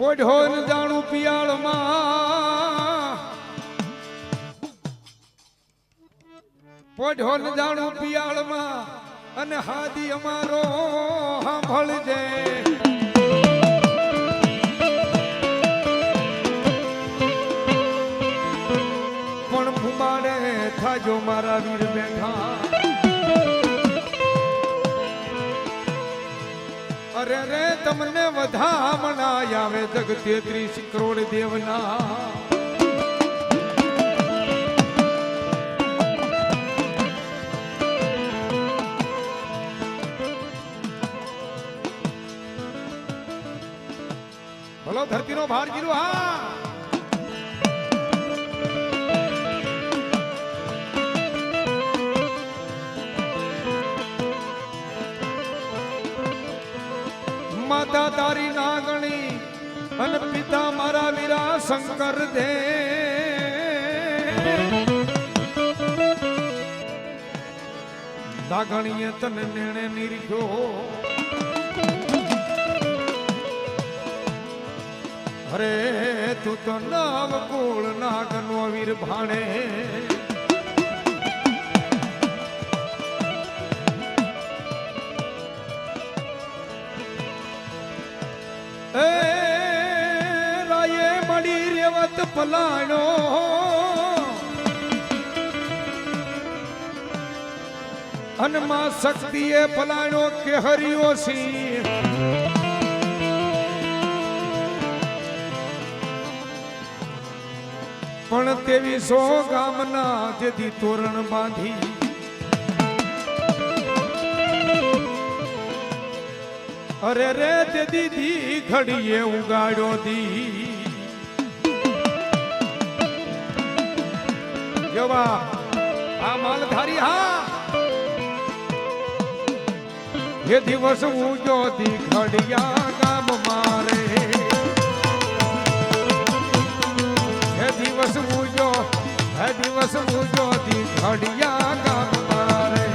પોઢો ન જાણું પિયાળમાં પોઢો ન જાણું પિયાળમાં અને હાદી અમારો સાંભળજે પણ ફુમાડે થાજો મારા વીર બેઠા અરે રે તમને વધામણા આવે જગ 33 કરોડ દેવના ભલો ધરતીનો ભાર ગીરું હા માતા તારી નાગણી અને પિતા મારા વીરા શંકર દે નાગણીએ તને નેણે નિર્ખ્યો અરે તું તો નવ કુળ નાગનો વીર ભાણે રાયે મળી રેવત પલાણો અનમાં શક્તિએ પલાણો કે હરિયો સિંહ પણ તેવી સો ગામના જેથી તોરણ બાંધી અરે રે તે દીદી ઘડીએ ઉગાડ્યો દી જવા આ માલધારી હા એ દિવસ ઉજો દી ઘડિયા ગામ મારે એ દિવસ ઉજો દી ઘડિયા ગામ મારે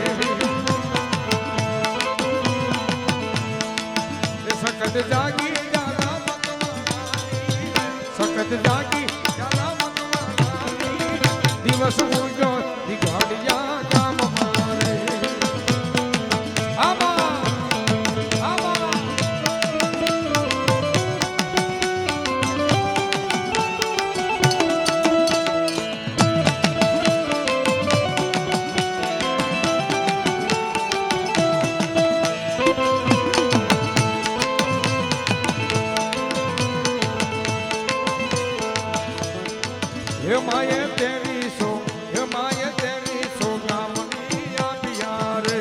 સખત જાગી जाला સખત જાગી जाला દિવસ ઉજો દિઘડિયા ગામ મારે આબા આબા हे माये तेरी सो गामनी आबिया रे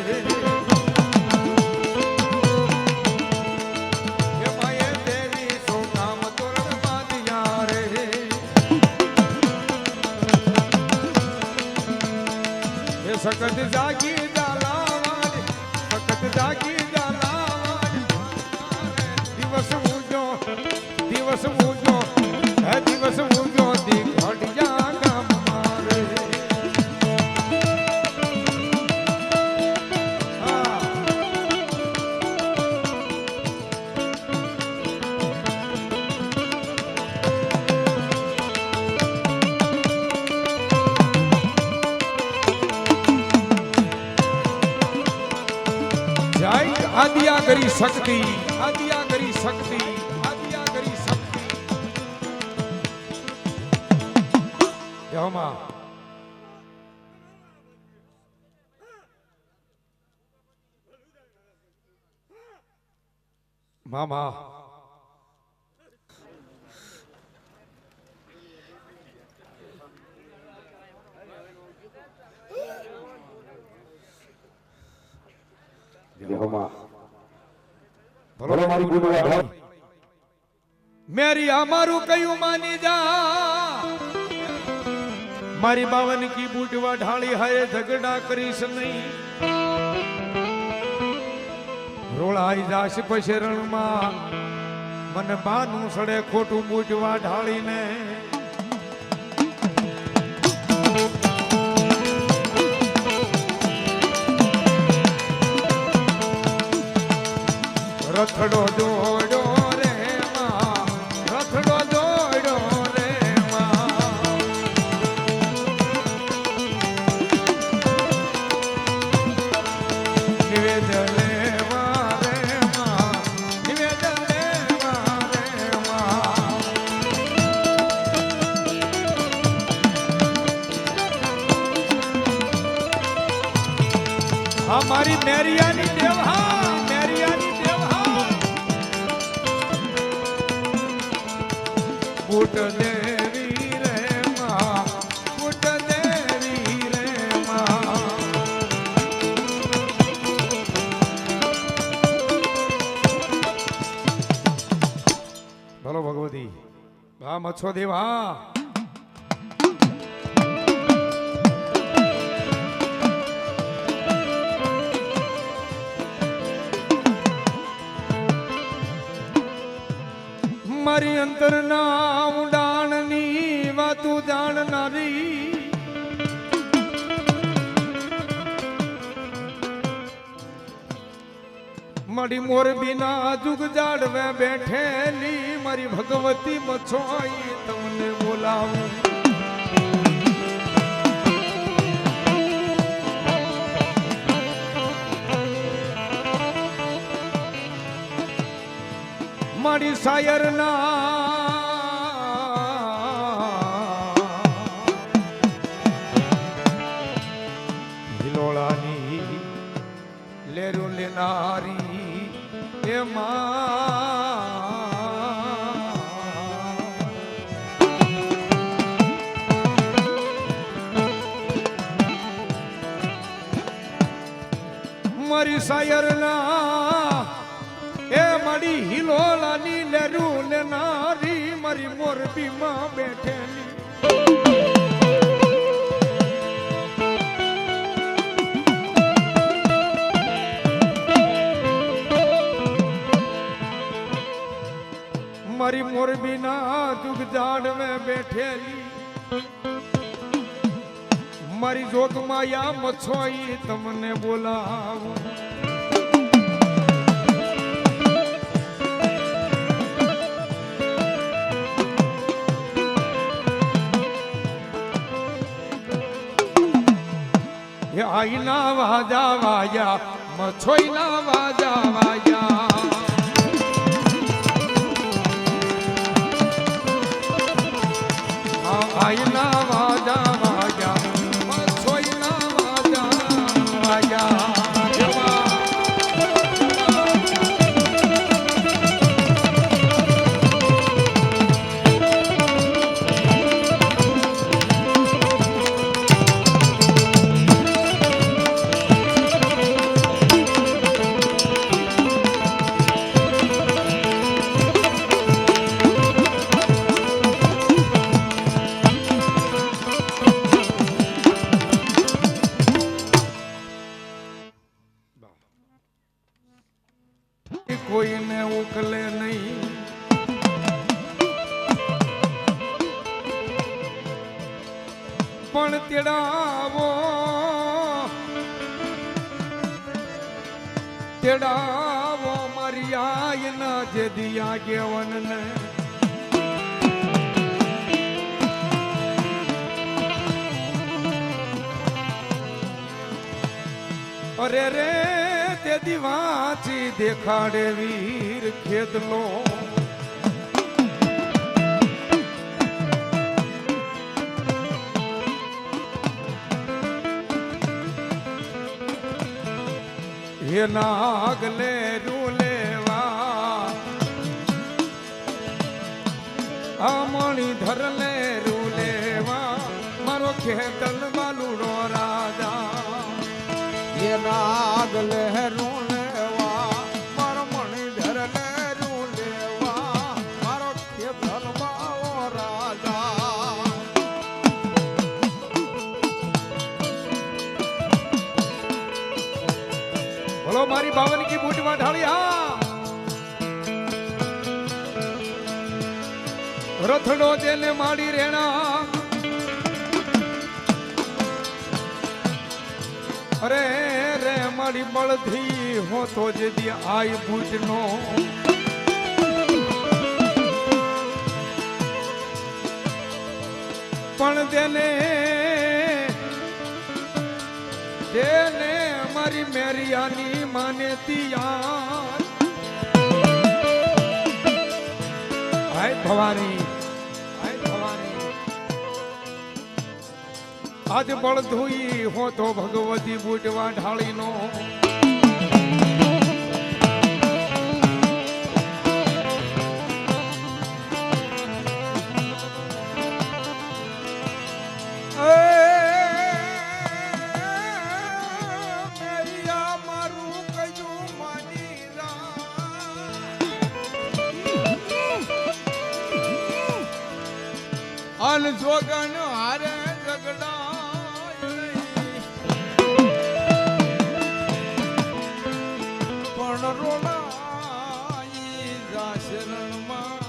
हे माये तेरी सो गाम तोरण बादिया रे हे सकत जागी जाला वाली सकत जागी जाला वाली દિવસ ઉજો હે દિવસ ઉજો દી ઘડિયા ગામ મારે જય આદિયા કરી શક્તિ આદિયા કરી શક્તિ Yoma. Mama. Yoma. बोलो हमारी गुणवा मेरी हमारू कयू मानी जा मारी बावन की बूटवा ढाली है झगड़ा करीश नहीं रोड़ाई जाश पशरण मां मन बानू सड़े खोटू बूटवा ढाली ने रथड़ो जोड़ो रे मां रथ મારી મેરિયાની દેવહા મેરિયાની દેવહા બુટ દેવી રે માં બુટ દેવી રે માં બોલો ભગવતી હા મચ્છો દેવા મારી અંતરના ઉડાણની વાતું જાણનારી મારી મોરબીના જુગ જાડવે બેઠેલી મારી ભગવતી મચ્છોઈ તમને બોલાવું મારી શાયરના હિલોળાની લેરું લેનારી એમાં મારી શાયરના એ મારી હિલોલાની લેરું લેનારી મારી મોરબીમાં બેઠેલી મારી મોરબીના જુગ જાડવે બેઠેલી મારી જોગમાયા મચ્છોઈ તમને બોલાવું આઈના વાજા વાયા મચ્છોઈના વાજા વાયા આઈના વાજા વાયા મચ્છોઈના વાજા વાયા કોઈને ઉકલે નહીં પણ તેડાવો તેડાવો મારી આયના જે દિયા ગેવનને અરે રે તે દીવાચી દેખાડે વીર ખેદલો હે નાગલે રૂલેવા આમણી ધરલે રૂલેવા મારો ખેતલ બાલુડો રાજા હે નાગલે રૂલેવા મારો મણી ધરલે રૂલેવા મારો ખેતલ બાવો રાજા બોલો મારી બાવન કી બૂટમાં ઢાળી હા રથડો જેને માડી રેણા અરે રે મારી બળથી હોતો જે દી આય બૂટનો પણ તેને મારી મેરિયાની માનેતી યાર હાય ભવાની આજ બળ ધોઈ હો તો ભગવતી બુટવા ઢાળીનો અન જોગન હારે ઝગડા પણ રોલાઈ જા શરણમાં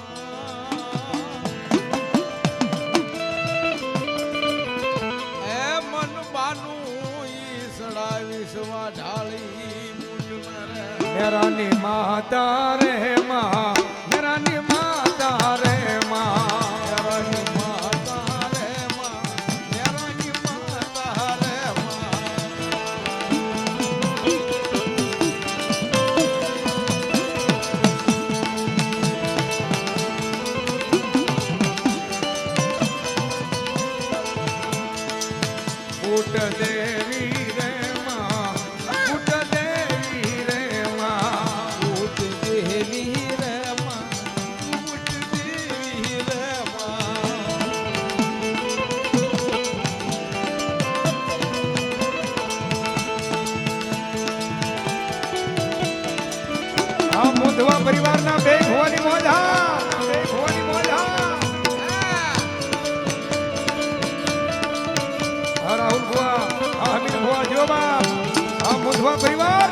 એ મન બાનું ઈ સડાવીશ વા ઢાળી મેરાની માતા રે માં મેરાની માતા રે માં ફૂટ દેવી રે માં ફૂટ દેવી રે માં ફૂટ દેવી રે માં ફૂટ દેવી રે આ મોધવા પરિવારના બે ભવાની મોઢા બે ભવાની મોઢા આ રાહુલ ભુવા આ હમીદ ભુવા જો બાપ આ મોધવા પરિવાર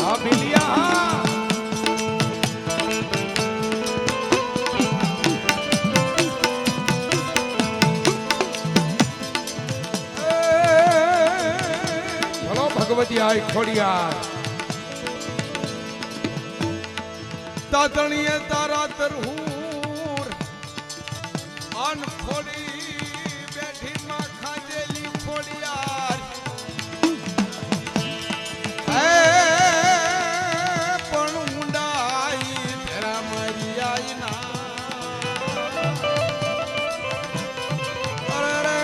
આ બિલિયા ભલો ભગવતી આઈ ખોડિયાર તાતણીએ તારા તરહૂર અન ખોડી બેઠી માં ખાજેલી ખોડિયાર એ પણ ઊંડાઈ તેરા મારી આઈ ના અરે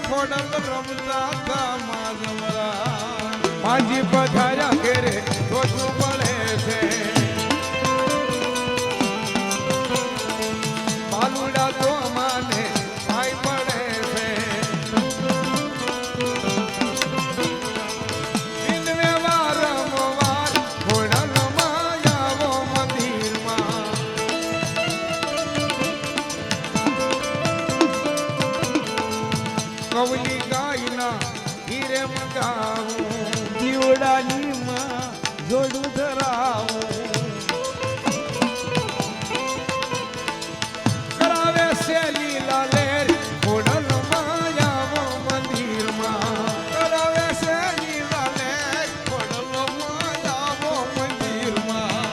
ખોડલ રમતા તા માધવરા માજી પધાર્યા ઘેરે જોતું પડે છે બાલુડા તો માને ભાઈ પડે છે દિનવે વારંવાર ઘોડલમાં આવો મંદિરમાં કવલી ગાયના હીરે મંગાવું દીવડાની માં જોડું ધરાવું કરાવે છે લીલા લેર ઘોડલમાં આવો મંદિરમાં કરાવે છે લીલાને ખોડલમાં આવો મંદિરમાં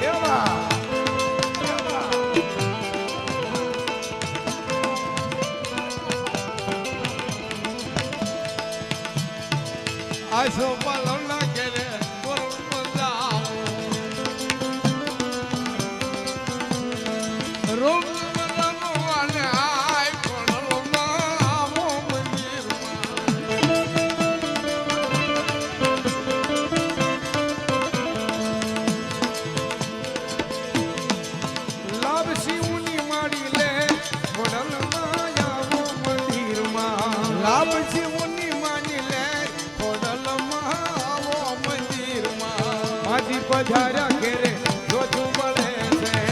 એવા આસો પાલવના ઘેરે બોલમાં જાઉં રોગ બધાનો વાને આય ખોડલમાં આવો મંદિરમાં લાભ શિવની માડી લે ઘોડલમાં આવો મંદિરમાં લાભ શિવની માની લે ખોડલમાં આવો મંદિરમાં માજી પધાર્યા ઘેરે જોતું પડે છે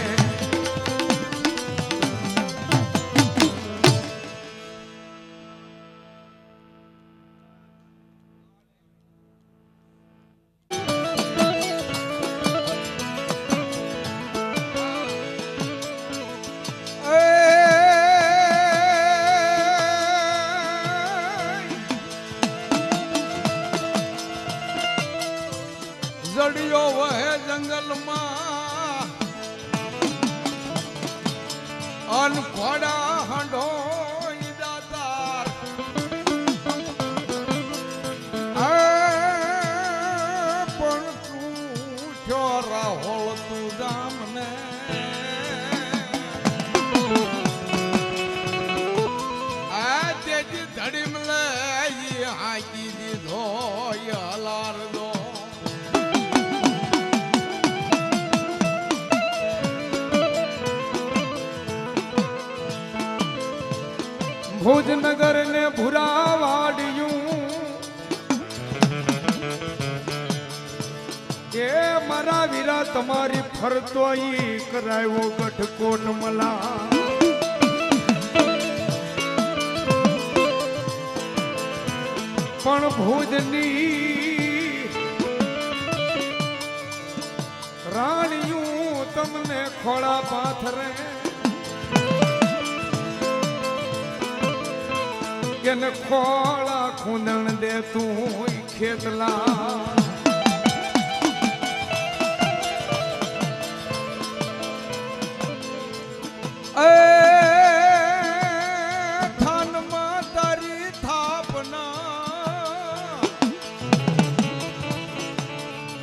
જડિયો વહે જંગલમાં અન ઘોડા હંડો દાતાર પણ તું ઉઠ્યો રાહોળ તું જામને આ તેજી ધડીમ લઈ હાકી દીધો હલાર દો ભુજનગર ને ભૂરા વાડિયું એ મારા વીરા તમારી ફરતો ઈ કરાયો ગઢકોટ મલા પણ ભુજની રાણીયું તમને ખોળા પાથરે કેને ખોળા ખૂંદણ દે તું ખેતલા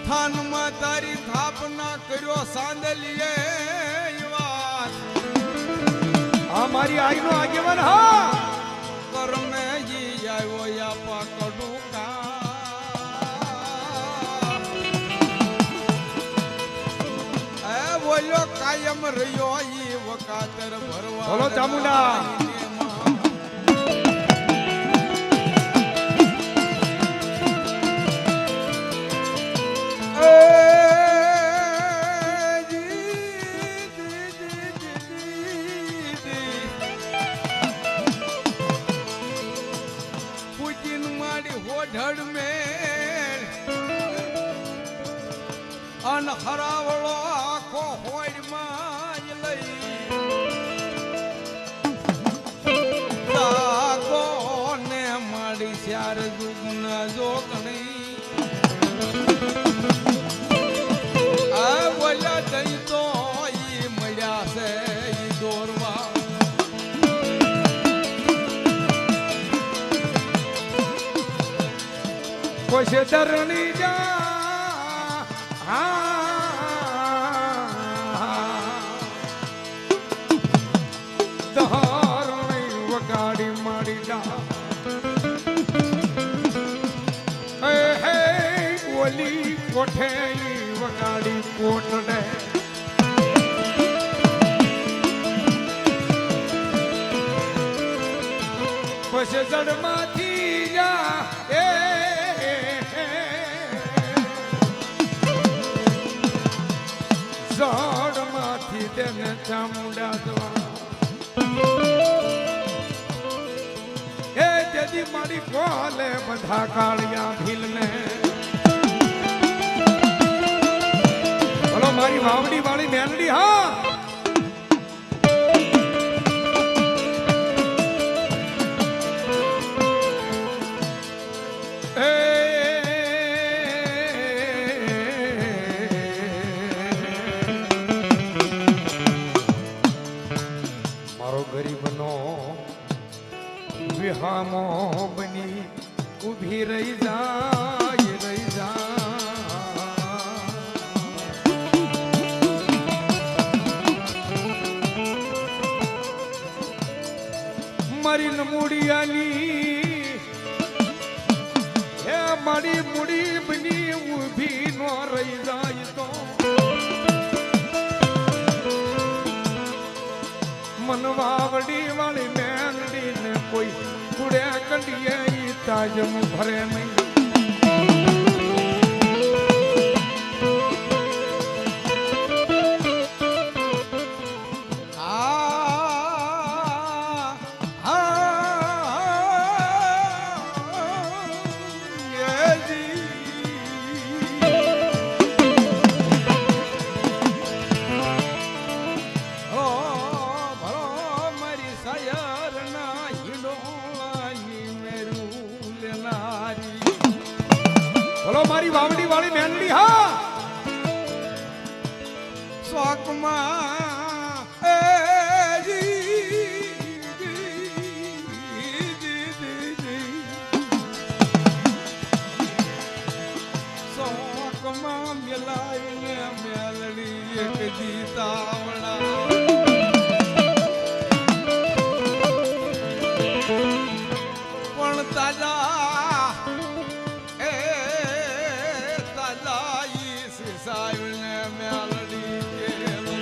થાનમાં તારી થાપના કર્યો સાંદલીએ વાત આ મારી આઈનો આગેવાન હા કરમે જી આવ્યો યા પકડું કા બોલ્યો કાયમ રહ્યો ઈ વકાતર ભરવા બોલો ચામુંડા ઢળ મેળ અન હરાવળો આખો હોડમાં લઈ જાગો ને માડી ચાર જુગના જોગણી આ બોલ્યા દઈ તો ઈ મળ્યા છે ઈ દોરવા પછી ધરણી જા ધરણી વગાડી માડી જા હે ઓલી કોઠે વગાડી કોટ દે પછી જડમાંથી જા ઝાડમાંથી તેને ચામુંડા દવા એ તેથી મારી કોલે બધા કાળિયા ભીલને બોલો મારી વાવડી વાળી મેલડી હા ગરીબનો વિહામો બની ઊભી રહી જાય મારી નમૂડિયાની હે મારી મૂડી બની ઊભી નો રહી જાય તો મનવાવડી વાળી મેલડી ને કોઈ કુડે કંડીએ ઈ તાજમ ભરે નહીં સાયર ના હિડોળાની મેરું લેનારી મિલાઈને મેલડી એક જીતાવડા પણ તાજા એ તાજા ઈ સિસાઈને મેલડી કેલો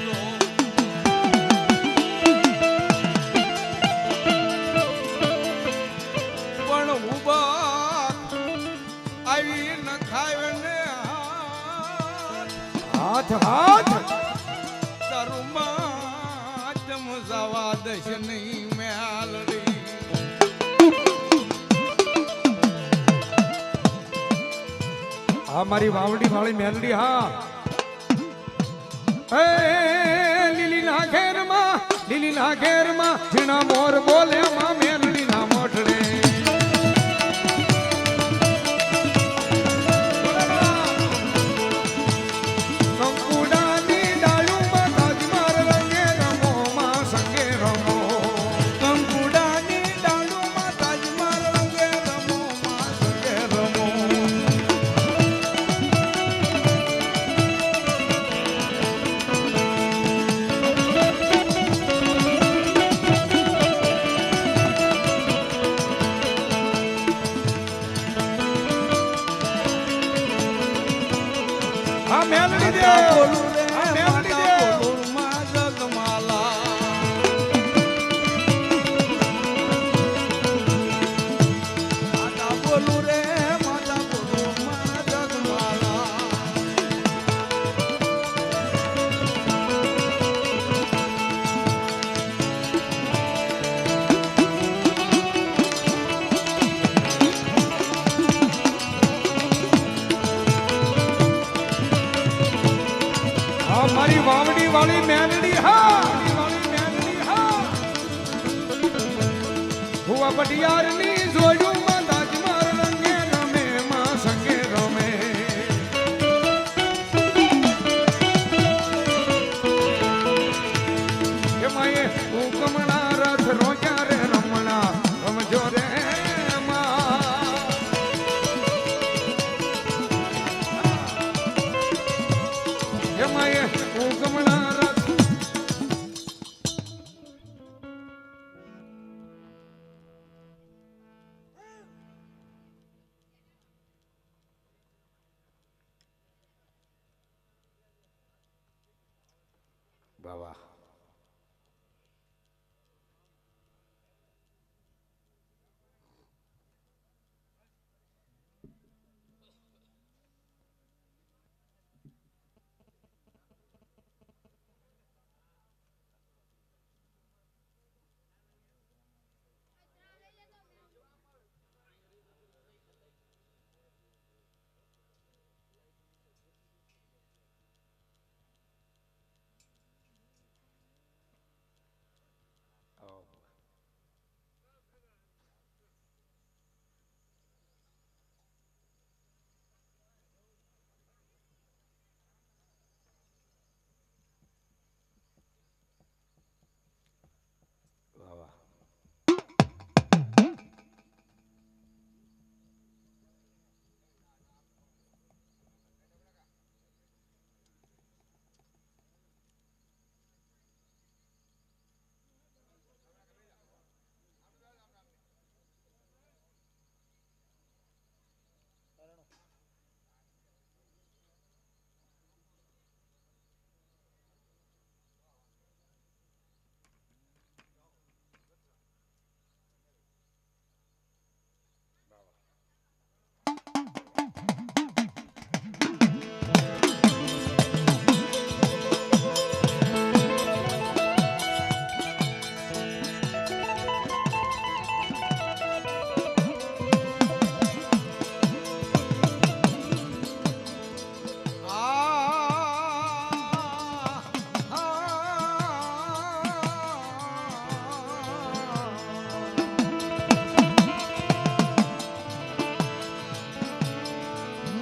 પણ ઉબા આવી ન ખાવે ને હાથ હાથ તરુમાં જમ જવા દશ નહીં મેલડી હા મારી વાવડી વાળી મેલડી હા એ લીલીના ઘેરમાં ઝીણા મોર બોલે માં મેલડી ના મોઢડે કંકુડાની ડાળુમાં તાજમાર રંગે રમો માં સંગે રમો કંકુડાની ડાળુમાં તાજમાર રંગે રમો માં સંગે રમો આ મેલડી દે બોલું રે આ મેલડી દે બોલુમાં જગમાલા માતા બોલું રે માતા બોલુમાં જગમાલા હા મારી વાવડી વાળી મેલડી હા હુવા પટિયારની જોડું માં તાજમાર રંગે રમે માં સંગે રમે એમાં હુકમણા રથ રોક્યા રે રમણા રમજો રે એમાં હુકમણા રથ બાબા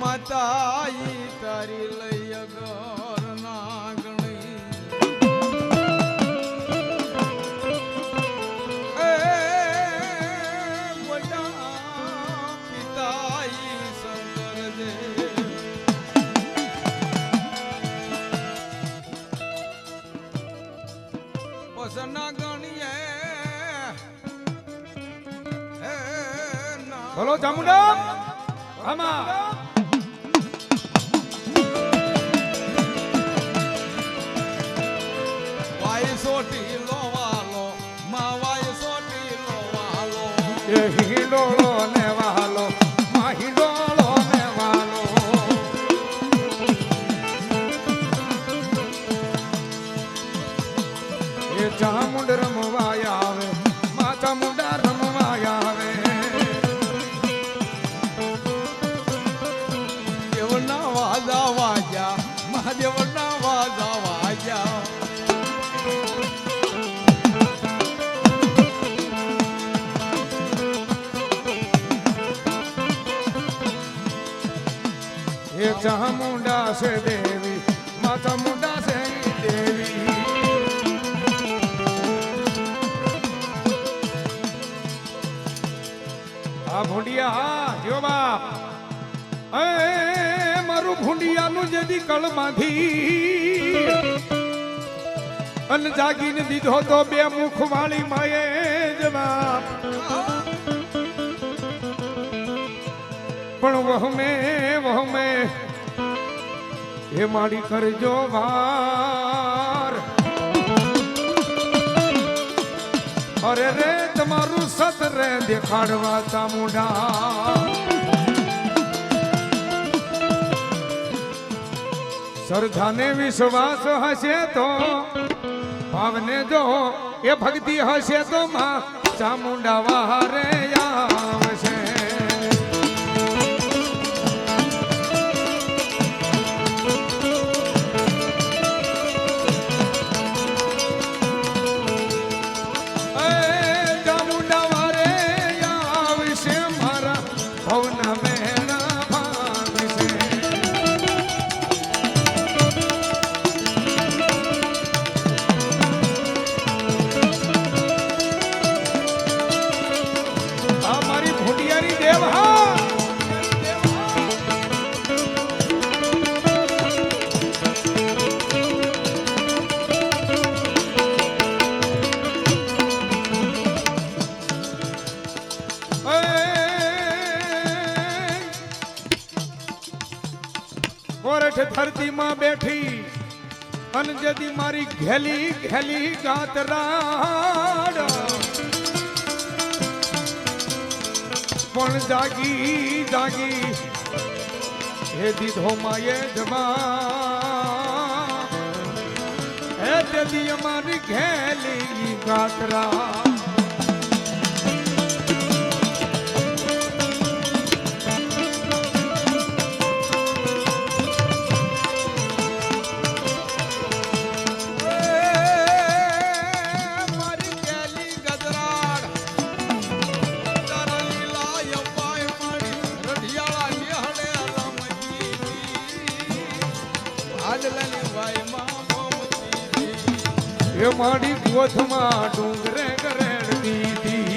માતાઈ તારી લઈ અગર નાગણી એ મોટા પિતાઈ શંકર દે વસના ગણીએ હે ના બોલો ચામુંડા આમાં વાય સોટી લો વાલો માં વાય સોટી લો વાલો એ હિંડોળો ને વાલો માં હિંડોળો ને વાલો એ ચામુંડ રમવા આવે માં ચામુંડા રમવા આવે દેવના વાજા વાજા મહાદેવના વાજા વાજા એ ચામુંડા છે દેવી માં ચામુંડા છે દેવી આ ભૂંડિયા જો બાપ એ મારું ભૂંડિયાનું જેદી કળમાંથી અન જાગીને દીધો તો બે મુખ વાળી માએ જ બાપ પણ વહમે એ માડી કરજો વાર અરે રે તમારું સત રે દેખાડવા ચામુંડા શ્રદ્ધાને વિશ્વાસ હશે તો ભાવને જો એ ભક્તિ હશે તો માં ચામુંડા વારે આવશે ધરતી માં બેઠી અને જદી મારી ઘેલી ઘેલી ગાતરાડ પણ જાગી જાગી હે દીધો માએ જમા હે જદી અમારી ઘેલી ગાતરા એ માડી ગોથમાં ડુંગરે કરેડ દીધી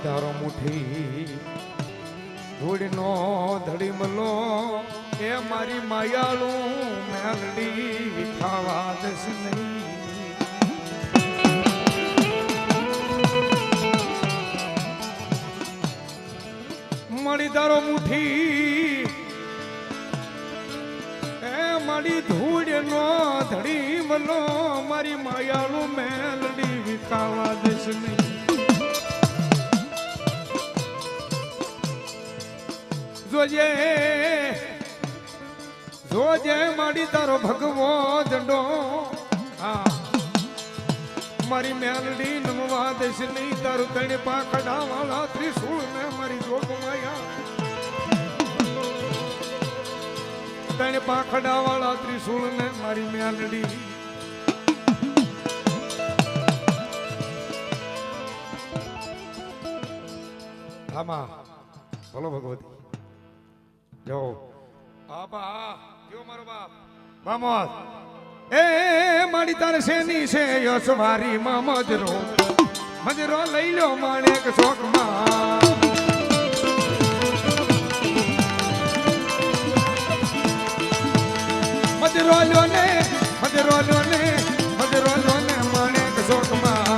તારો મુઠી ધૂળનો ધડીમલો એ મારી માયાળું મેલડી ખાવા દસ નહીં મારી તારો મુઠી એ મારી ધૂળનો ધડીમલો મારી માયાળું મેલડી ખાવા દસ નહીં જોજે જોજે માડી તારો ભગવો દંડો હા મારી મેલડી નમવા દેશ નહીં તારું તણે પાખડા વાળા ત્રિશુળ ને મારી જોગમાયા તણે પાખડા વાળા ત્રિશુળ ને મારી મેલડી આમાં બોલો ભગવતી જો આપા જો મારો બાપ મામોસ એ મારી તાર શેની છે યસવારી માં મજરો લઈ લો માણેક શોકમાં મજરો લો ને માણેક શોકમાં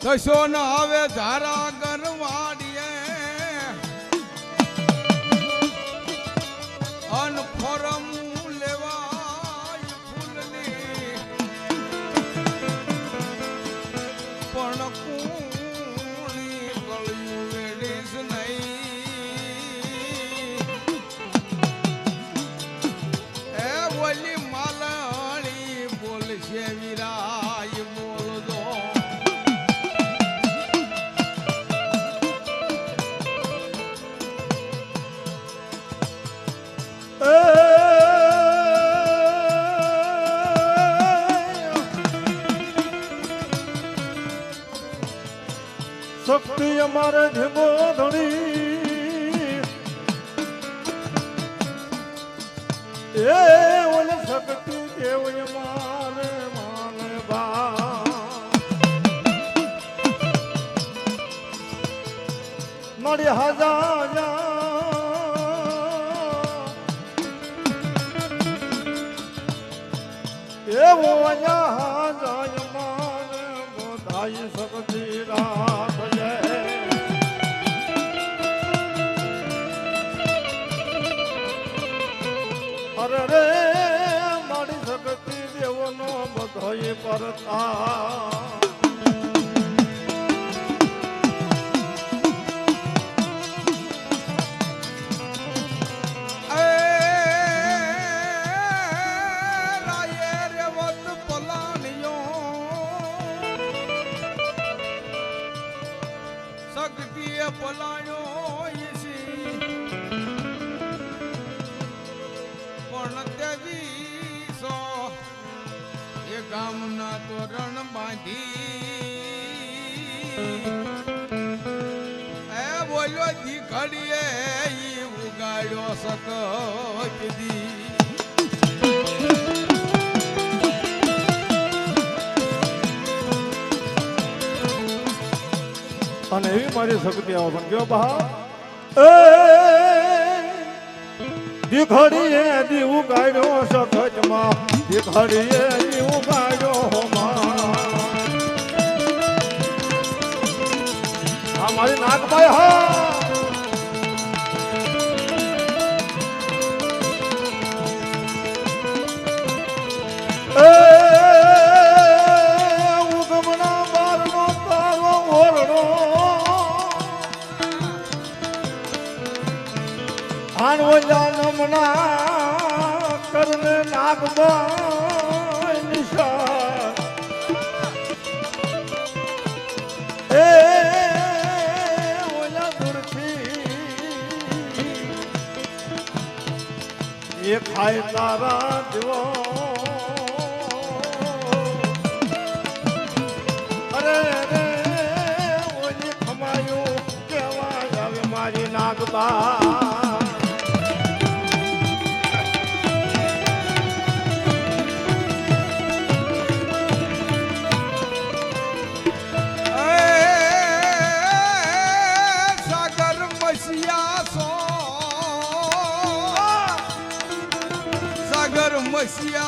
કશો ન હવે ધારા ગરવાડીએ અન ફોરમ લેવાય ફૂલની પણ કુણી ગળ્યું વેડીશ નહીં એ ઓલી માલણી બોલશે વિરાય બોલજો શક્તિ અમારે ધીમો ધણી એ ઓલે શક્તિ દેવ અમારે માને બા મારી હાજા એવો હાજા માને બધાઈ શક્તિ રાખ અરે રે મારી શક્તિ દેવનો બધોય પરતા પલાયો પણ તેજી સો એ ગામના તોરણ બાંધી એ બોલ્યો જી ઘડીએ ઈ ઉગાડ્યો શકતી અને એવી મારી શક્તિ આવો પણ કયો બહા એ દીખડીએ દીવું ગાડ્યો સખતમાં દીખડીએ દીવું ગાડ્યો આ મારી નાગભાઈ હા કરને નાગબાઈ નિશાન એ ઓલા દૂરથી એ ખાય તારા દીવો અરે રે ઓલી ખમાયું કેવા આવે મારી નાગબા મસિયા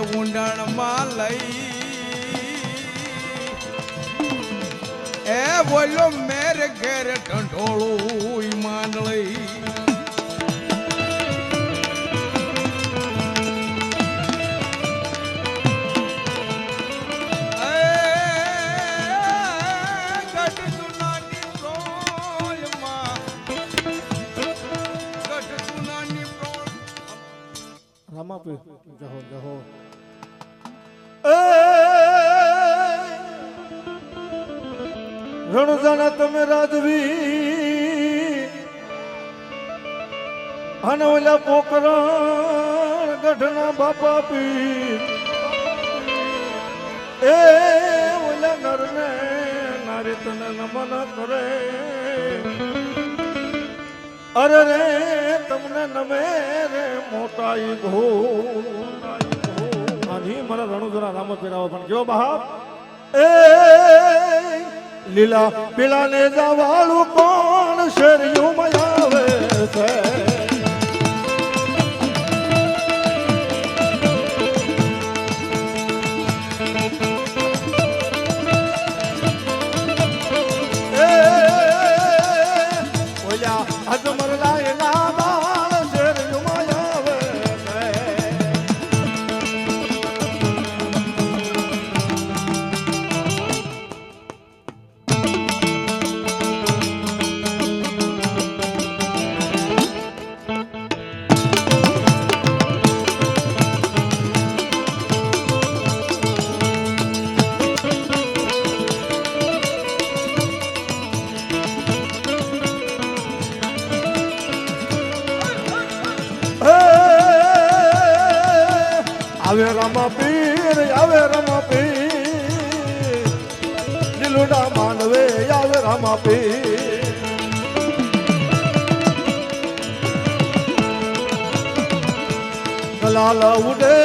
ઊંડાણમાં લઈ એ બોલ્યો મેર ઘેર ઢંઢોળું માંડળી રામાપી જહો જહો રણજાના તમે રાજવી અને ઓલા પોકરણ ગઢના બાપા પી એ ઓલા નરને નારી તને નમન કરે અરે રે તમને નમે રે મોટાઈ ઘો આની મારા રણુજરા રામ પીરાવો પણ કયો બાપ એ લીલા પીલા ને જવાળું કોણ શેરિયું મયાવે છે અજમર લાય ના બાળ શેરિયું મયાવે છે આવે રામા પીર આવે રામા પીર દિલુડા માનવે આવે રામા પીર ગલાલા ઉડે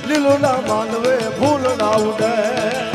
લીલુડા માનવે ફૂલ ના ઉડે